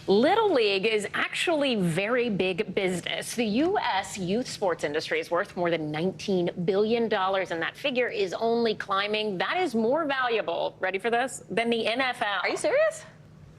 Little League is actually very big business. The U.S. youth sports industry is worth more than $19 billion, and that figure is only climbing. That is more valuable, ready for this, than the NFL. Are you serious?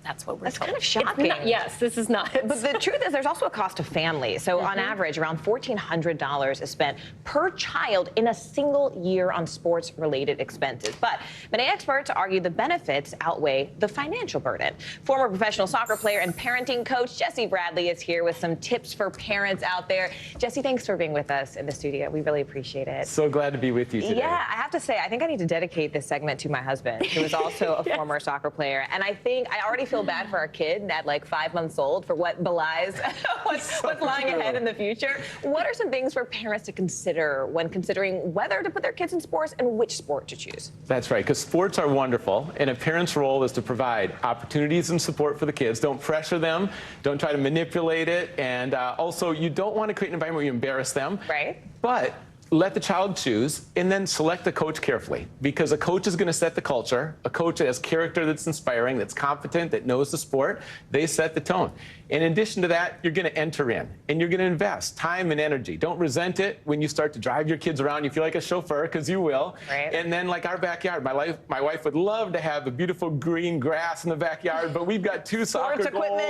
That's what we're That's told. kind of shocking. Yes, this is nuts. But the truth is there's also a cost to families. So on average, around $1,400 is spent per child in a single year on sports-related expenses. But many experts argue the benefits outweigh the financial burden. Former professional soccer player and parenting coach Jessie Bradley is here with some tips for parents out there. Jessie, thanks for being with us in the studio. We really appreciate it. So glad to be with you today. Yeah, I have to say, I think I need to dedicate this segment to my husband, who is also a former soccer player. And I think I already feel bad for our kid at like 5 months old for what belies what's lying ahead in the future. What are some things for parents to consider when considering whether to put their kids in sports and which sport to choose? That's right, because sports are wonderful, and a parent's role is to provide opportunities and support for the kids. Don't pressure them, don't try to manipulate it, and also you don't want to create an environment where you embarrass them. Right. But let the child choose, and then select a coach carefully, because a coach is going to set the culture. A coach that has character, that's inspiring, that's competent, that knows the sport, they set the tone. And in addition to that, you're going to enter in, and you're going to invest time and energy. Don't resent it when you start to drive your kids around. You feel like a chauffeur, because you will. Right. And then, like our backyard, my wife would love to have a beautiful green grass in the backyard, but we've got two soccer goals,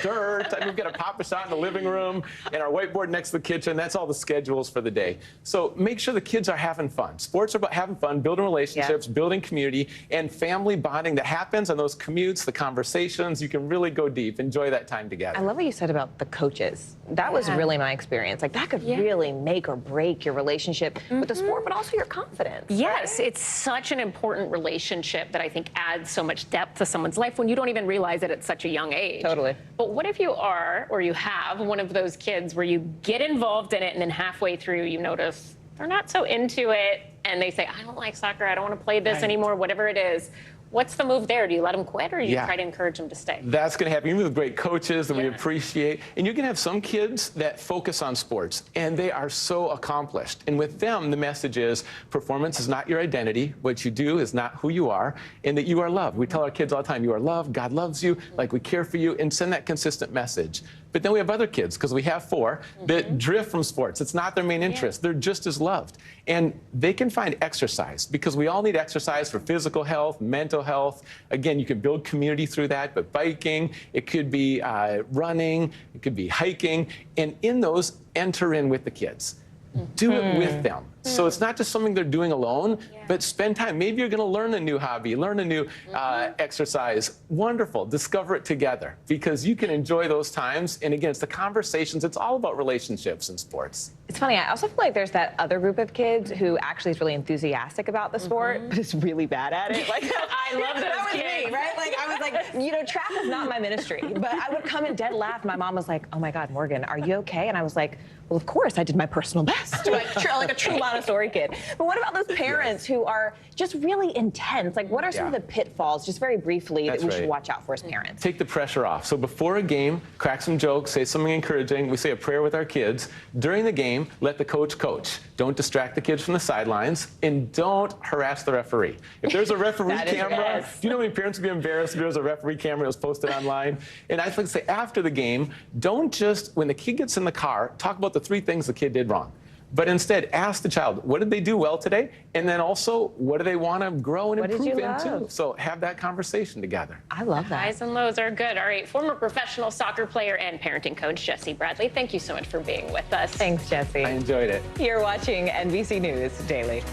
dirt, and we've got a papa shot in the living room, and our whiteboard next to the kitchen. That's all the schedules for the day. So make sure the kids are having fun. Sports are about having fun, building relationships, building community, and family bonding that happens on those commutes, the conversations. You can really go deep, enjoy that time together. I love what you said about the coaches. That was really my experience. Like, that could really make or break your relationship with the sport, but also your confidence. Yes, it's such an important relationship that I think adds so much depth to someone's life when you don't even realize it at such a young age. Totally. But what if you are, or you have, one of those kids where you get involved in it and then halfway through you notice they're not so into it and they say, I don't like soccer, I don't want to play this anymore, whatever it is. What's the move there? Do you let them quit, or do you try to encourage them to stay? That's going to happen. Even with great coaches that we appreciate. And you're going to have some kids that focus on sports, and they are so accomplished. And with them, the message is performance is not your identity. What you do is not who you are, and that you are loved. We tell our kids all the time, you are loved, God loves you, like we care for you, and send that consistent message. But then we have other kids, because we have 4, that drift from sports. It's not their main interest. They're just as loved. And they can find exercise, because we all need exercise for physical health, mental health. Again, you can build community through that, but biking, it could be running, it could be hiking. And in those, enter in with the kids. Do it with them. So it's not just something they're doing alone, but spend time. Maybe you're going to learn a new hobby, learn a new exercise. Wonderful. Discover it together, because you can enjoy those times. And again, it's the conversations. It's all about relationships in sports. It's funny, I also feel like there's that other group of kids who actually is really enthusiastic about the sport, but is really bad at it. Like, I love those that was kids. me, right? Like, I was like, you know, track is not my ministry, but I would come in dead laugh. My mom was like, oh my God, Morgan, are you okay? And I was like, well, of course, I did my personal best. Like a true Montessori kid. But what about those parents who are just really intense? Like, what are some of the pitfalls, just very briefly, that we should watch out for as parents? Take the pressure off. So before a game, crack some jokes, say something encouraging. We say a prayer with our kids. During the game, let the coach coach. Don't distract the kids from the sidelines, and don't harass the referee. If there's a referee camera, do you know how many parents would be embarrassed if there was a referee camera that was posted online? And I think say after the game, don't just, when the kid gets in the car, talk about the 3 things the kid did wrong. But instead, ask the child, what did they do well today? And then also, what do they want to grow and improve into? So have that conversation together. I love that. Highs and lows are good. All right, former professional soccer player and parenting coach Jessie Bradley, thank you so much for being with us. Thanks, Jessie. I enjoyed it. You're watching NBC News Daily.